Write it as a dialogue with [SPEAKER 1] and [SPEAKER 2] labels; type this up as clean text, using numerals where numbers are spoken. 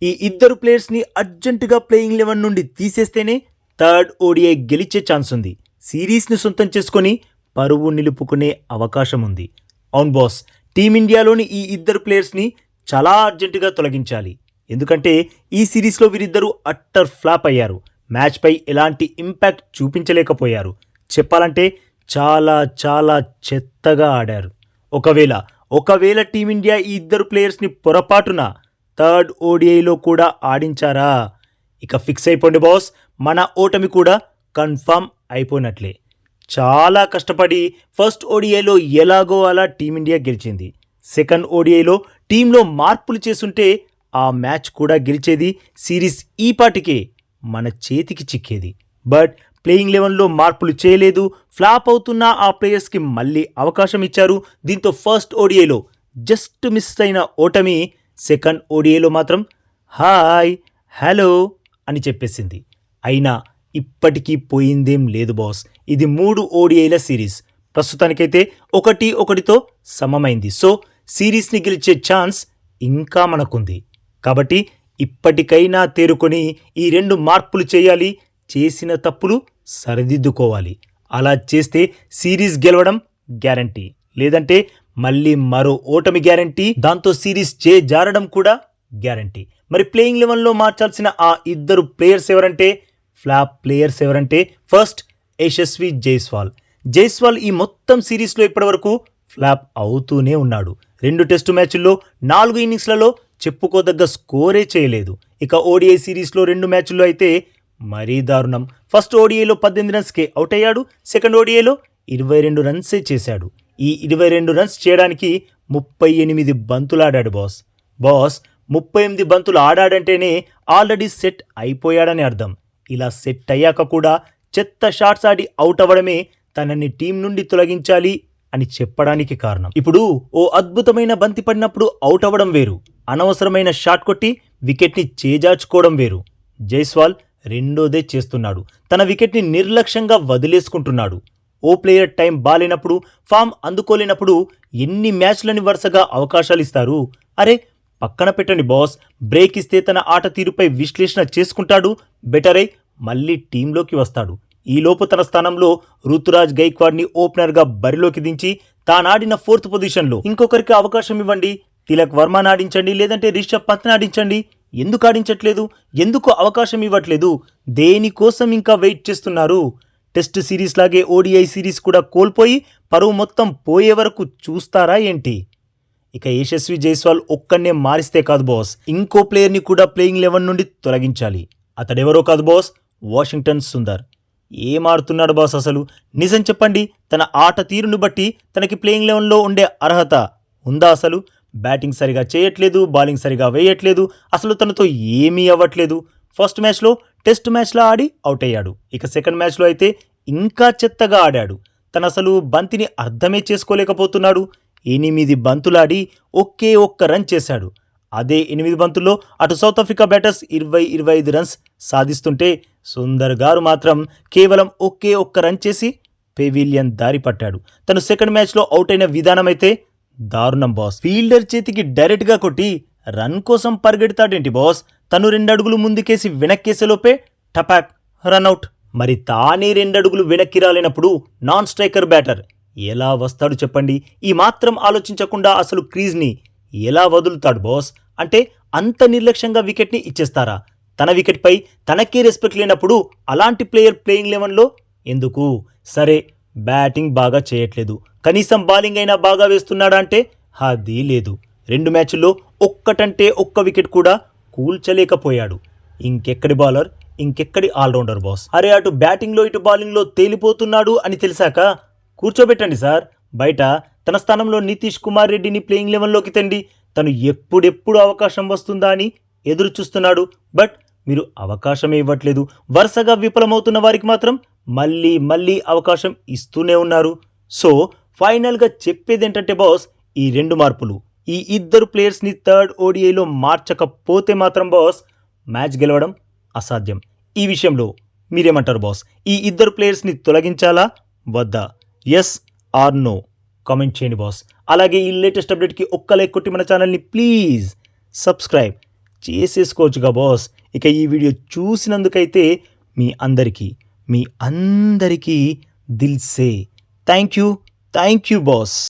[SPEAKER 1] ఈ ఇద్దరు ప్లేయర్స్ని అర్జెంటుగా ప్లేయింగ్ 11 నుండి తీసేస్తేనే థర్డ్ ఓడిఐ గెలిచే ఛాన్స్ ఉంది. సిరీస్ని సొంతం చేసుకొని పరువు నిలుపుకునే అవకాశం ఉంది. అవును బాస్, టీమిండియాలోని ఈ ఇద్దరు ప్లేయర్స్ని చాలా అర్జెంటుగా తొలగించాలి. ఎందుకంటే ఈ సిరీస్లో వీరిద్దరూ అట్టర్ ఫ్లాప్ అయ్యారు. మ్యాచ్పై ఎలాంటి ఇంపాక్ట్ చూపించలేకపోయారు. చెప్పాలంటే చాలా చాలా చెత్తగా ఆడారు. ఒకవేళ టీమిండియా ఈ ఇద్దరు ప్లేయర్స్ని పొరపాటున థర్డ్ ఓడిఐలో కూడా ఆడించారా, ఇక ఫిక్స్ అయిపోండి బాస్, మన ఓటమి కూడా కన్ఫర్మ్ అయిపోయినట్లే. చాలా కష్టపడి ఫస్ట్ ఓడిఐలో ఎలాగో అలా టీమిండియా గెలిచింది. సెకండ్ ఓడిఐలో టీంలో మార్పులు చేసుంటే ఆ మ్యాచ్ కూడా గెలిచేది. సిరీస్ ఈ పాటికే మన చేతికి చిక్కేది. బట్ ప్లేయింగ్ 11లో మార్పులు చేయలేదు. ఫ్లాప్ అవుతున్న ఆ ప్లేయర్స్కి మళ్ళీ అవకాశం ఇచ్చారు. దీంతో ఫస్ట్ ఓడిఐలో జస్ట్ మిస్ అయిన ఓటమి సెకండ్ ఓడిఐలో మాత్రం హాయ్ హలో అని చెప్పేసింది. అయినా ఇప్పటికీ పోయిందేం లేదు బాస్. ఇది 3 ఓడిఐల సిరీస్. ప్రస్తుతానికైతే 1-1తో సమమైంది. సో సిరీస్ని గెలిచే ఛాన్స్ ఇంకా మనకుంది. కాబట్టి ఇప్పటికైనా తేరుకొని ఈ 2 మార్పులు చేయాలి. చేసిన తప్పులు సరిదిద్దుకోవాలి. అలా చేస్తే సిరీస్ గెలవడం గ్యారంటీ. లేదంటే మళ్ళీ మరో ఓటమి గ్యారంటీ. దాంతో సిరీస్ జారడం కూడా గ్యారంటీ. మరి ప్లేయింగ్ 11లో మార్చాల్సిన ఆ ఇద్దరు ప్లేయర్స్ ఎవరంటే, ఫ్లాప్ ప్లేయర్స్ ఎవరంటే, ఫస్ట్ యశస్వి జైస్వాల్ ఈ మొత్తం సిరీస్లో ఇప్పటివరకు ఫ్లాప్ అవుతూనే ఉన్నాడు. 2 టెస్టు మ్యాచ్ల్లో 4 ఇన్నింగ్స్లలో చెప్పుకోదగ్గ స్కోరే చేయలేదు. ఇక ఓడిఐ సిరీస్లో 2 మ్యాచ్ల్లో అయితే మరీ దారుణం. ఫస్ట్ ఓడిఐలో 18 రన్స్కే అవుట్ అయ్యాడు. సెకండ్ ఓడిఐలో 22 రన్సే చేశాడు. ఈ 22 రన్స్ చేయడానికి 38 బంతులు ఆడాడు బాస్. 38 బంతులు ఆడాడంటేనే ఆల్రెడీ సెట్ అయిపోయాడని అర్థం. ఇలా సెట్ అయ్యాక కూడా చెత్త షాట్స్ ఆడి అవుట్ అవ్వడమే తనని టీం నుండి తొలగించాలి అని చెప్పడానికి కారణం. ఇప్పుడు ఓ అద్భుతమైన బంతి పడినప్పుడు అవుట్ అవ్వడం వేరు, అనవసరమైన షాట్ కొట్టి వికెట్ని చేజార్చుకోవడం వేరు. జైస్వాల్ రెండోదే చేస్తున్నాడు. తన వికెట్ని నిర్లక్ష్యంగా వదిలేసుకుంటున్నాడు. ఓ ప్లేయర్ టైం బాలేనప్పుడు, ఫామ్ అందుకోలేనప్పుడు ఎన్ని మ్యాచ్లని వరుసగా అవకాశాలు ఇస్తారు. అరే పక్కన పెట్టండి బాస్. బ్రేక్ ఇస్తే తన ఆట తీరుపై విశ్లేషణ చేసుకుంటాడు. బెటరై మళ్ళీ టీంలోకి వస్తాడు. ఈలోపు తన స్థానంలో రుతురాజ్ గైక్వాడ్ని ఓపెనర్గా బరిలోకి దించి తానాడిన 4th పొజిషన్లో ఇంకొకరికి అవకాశం ఇవ్వండి. తిలక్ వర్మని ఆడించండి, లేదంటే రిషబ్ పంత్ని ఆడించండి. ఎందుకు ఆడించట్లేదు? ఎందుకు అవకాశం ఇవ్వట్లేదు? దేనికోసం ఇంకా వెయిట్ చేస్తున్నారు? టెస్ట్ సిరీస్ లాగే ఓడిఐ సిరీస్ కూడా కోల్పోయి పరువు మొత్తం పోయే వరకు చూస్తారా ఏంటి? ఇక యశస్వి జైస్వాల్ ఒక్కనే మారిస్తే కాదు బాస్, ఇంకో ప్లేయర్ని కూడా ప్లేయింగ్ 11 నుండి తొలగించాలి. అతడెవరో కాదు బాస్, వాషింగ్టన్ సుందర్. ఏం ఆడుతున్నాడు బాస్ అసలు? నిజం చెప్పండి, తన ఆట తీరును బట్టి తనకి ప్లేయింగ్ 11లో ఉండే అర్హత ఉందా అసలు? బ్యాటింగ్ సరిగా చేయట్లేదు, బౌలింగ్ సరిగా వేయట్లేదు, అసలు తనతో ఏమీ అవ్వట్లేదు. ఫస్ట్ మ్యాచ్లో టెస్ట్ మ్యాచ్లో ఆడి అవుట్ అయ్యాడు. ఇక సెకండ్ మ్యాచ్లో అయితే ఇంకా చెత్తగా ఆడాడు. తను అసలు బంతిని అర్థమే చేసుకోలేకపోతున్నాడు. 8 బంతులాడి ఒకే ఒక్క రన్ చేశాడు. అదే 8 బంతుల్లో అటు సౌత్ ఆఫ్రికా బ్యాటర్స్ 20-25 రన్స్ సాధిస్తుంటే సుందర్ గారు మాత్రం కేవలం ఒకే ఒక్క రన్ చేసి పెవిలియన్ దారి పట్టాడు. తను సెకండ్ మ్యాచ్లో అవుట్ అయిన విధానం అయితే దారుణం బాస్. ఫీల్డర్ చేతికి డైరెక్ట్గా కొట్టి రన్ కోసం పరిగెడతాడేంటి బాస్? తను 2 అడుగులు ముందుకేసి వెనక్కేసేలోపే టపాక్ రన్అట్. మరి తానే 2 అడుగులు వెనక్కి రాలేనప్పుడు నాన్ స్ట్రైకర్ బ్యాటర్ ఎలా వస్తాడు చెప్పండి? ఈ మాత్రం ఆలోచించకుండా అసలు క్రీజ్ని ఎలా వదులుతాడు బాస్? అంటే అంత నిర్లక్ష్యంగా వికెట్ని ఇచ్చేస్తారా? తన వికెట్పై తనకే రెస్పెక్ట్ లేనప్పుడు అలాంటి ప్లేయర్ ప్లేయింగ్ 11లో ఎందుకు? సరే బ్యాటింగ్ బాగా చేయట్లేదు, కనీసం బౌలింగ్ అయినా బాగా వేస్తున్నాడా అంటే అది లేదు. 2 మ్యాచ్ల్లో ఒక్కటంటే ఒక్క వికెట్ కూడా కూల్చలేకపోయాడు. ఇంకెక్కడి బౌలర్, ఇంకెక్కడి ఆల్రౌండర్ బాస్? అరే అటు బ్యాటింగ్లో ఇటు బౌలింగ్లో తేలిపోతున్నాడు అని తెలిసాక కూర్చోబెట్టండి సార్ బయట. తన స్థానంలో నితీష్ కుమార్ రెడ్డిని ప్లేయింగ్ 11లోకి తండి. తను ఎప్పుడెప్పుడు అవకాశం వస్తుందా అని ఎదురు చూస్తున్నాడు. బట్ మీరు అవకాశమే ఇవ్వట్లేదు. వరుసగా విఫలమవుతున్న వారికి మాత్రం మళ్ళీ అవకాశం ఇస్తూనే ఉన్నారు. సో ఫైనల్గా చెప్పేది ఏంటంటే బాస్, ఈ 2 మార్పులు, ఈ ఇద్దరు ప్లేయర్స్ని థర్డ్ ఓడిఐలో మార్చకపోతే మాత్రం బాస్ మ్యాచ్ గెలవడం అసాధ్యం. ఈ విషయంలో మీరేమంటారు బాస్? ఈ ఇద్దరు ప్లేయర్స్ని తొలగించాలా వద్దా? ఎస్ ఆర్ నో కామెంట్ చేయండి బాస్. అలాగే ఈ లేటెస్ట్ అప్డేట్కి ఒక్క లైక్ కొట్టి మన ఛానల్ని ప్లీజ్ సబ్స్క్రైబ్ చేసేసుకోవచ్చుగా బాస్. ఇక ఈ వీడియో చూసినందుకైతే మీ అందరికీ దిల్ సే థ్యాంక్ యూ బాస్.